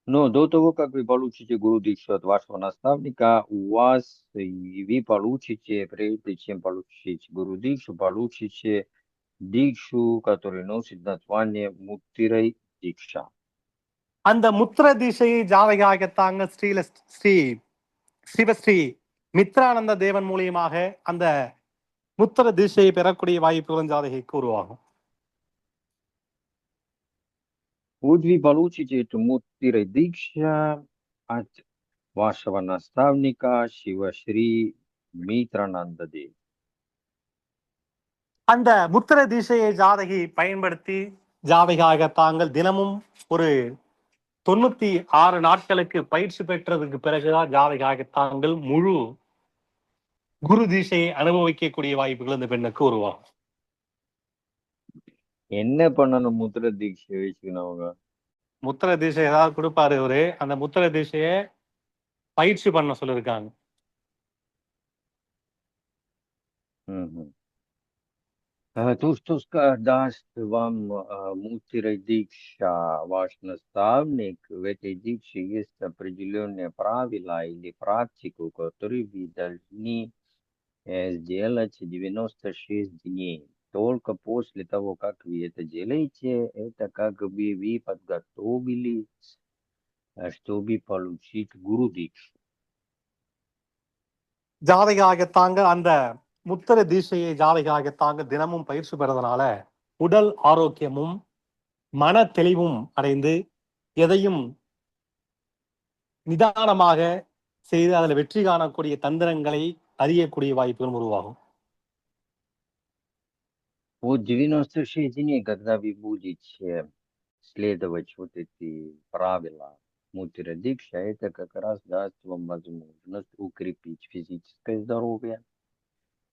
Но до того, как вы получите гуру дикшу от вашего наставника, вы получите, прежде чем получить гуру дикшу, получите дикшу, который носит название Муттирай дикша. அந்த முத்திர தீசையை ஜாதகாகத்தாங்க ஸ்ரீபஸ்ரீ மித்ரானந்த தேவன் மூலியமாக அந்த முத்திர தீசையை பெறக்கூடிய வாய்ப்புகளும் ஜாதகைக்கு உருவாகும். Вот вы получите эту Муттирай дикша от вашего наставника Шивашри Митрананда Дева. அந்த முத்திர தீசையை ஜாதகி பயன்படுத்தி ஜாதகாக தாங்கள் தினமும் ஒரு 96 நாட்களுக்கு பயிற்சி பெற்றதுக்கு பிறகுதான் ஜாதகாக தாங்கள் முழு குரு தீசையை அனுபவிக்கக்கூடிய வாய்ப்புகள் இந்த பெண்ணுக்கு உருவாகும். என்ன பண்ணணும் முத்திர தீட்சை வச்சுக்கணும்? முத்திர தீசை ஏதாவது கொடுப்பாரு இவரு, அந்த முத்திர தீசைய பயிற்சி பண்ண சொல்லிருக்காங்க. То, что даст вам Муттирай дикша, ваш наставник, в этой дикше есть определенные правила или практику, которые вы должны сделать 96 дней. Только после того, как вы это делаете, это как бы вы подготовились, чтобы получить гуру дикшу. ஜாதகாக தாங்கள் அந்த முத்திர தீசையை ஜாதகாக தாங்கள் தினமும் பயிற்சி பெறதுனால உடல் ஆரோக்கியமும் மன தெளிவும் அடைந்து எதையும் நிதானமாக செய்து அதில் வெற்றி காணக்கூடிய தந்திரங்களை அறியக்கூடிய வாய்ப்புகளும் உருவாகும். Вот 96 дней, когда вы будете следовать вот эти правила Муттира дикша, это как раз даст вам возможность укрепить физическое здоровье,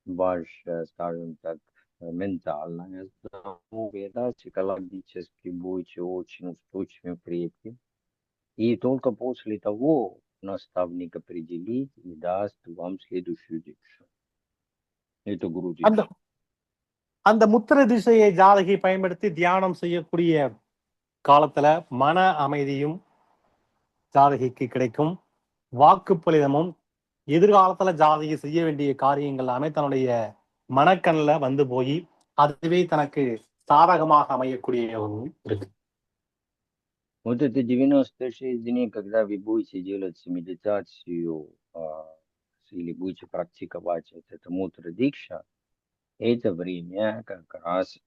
ваше, скажем так, ментальное здоровье, да, психологически будете очень устойчивым, крепким. И только после того наставник определит и даст вам следующую дикшу. Это гуру дикша. அந்த முத்திர திசையை ஜாதகி பயன்படுத்தி தியானம் செய்யக்கூடிய காலத்துல மன அமைதியும் ஜாதகிக்கு கிடைக்கும். வாக்குப்பளிதமும் எதிர்காலத்துல ஜாதகி செய்ய வேண்டிய காரியங்கள் எல்லாமே தன்னுடைய மனக்கண்ணில் வந்து போய் அதுவே தனக்கு சாதகமாக அமையக்கூடியவும் இருக்கு. Вот это 96 дней, когда вы будете делать медитацию или будете практиковать вот это мудра дикша, это время как раз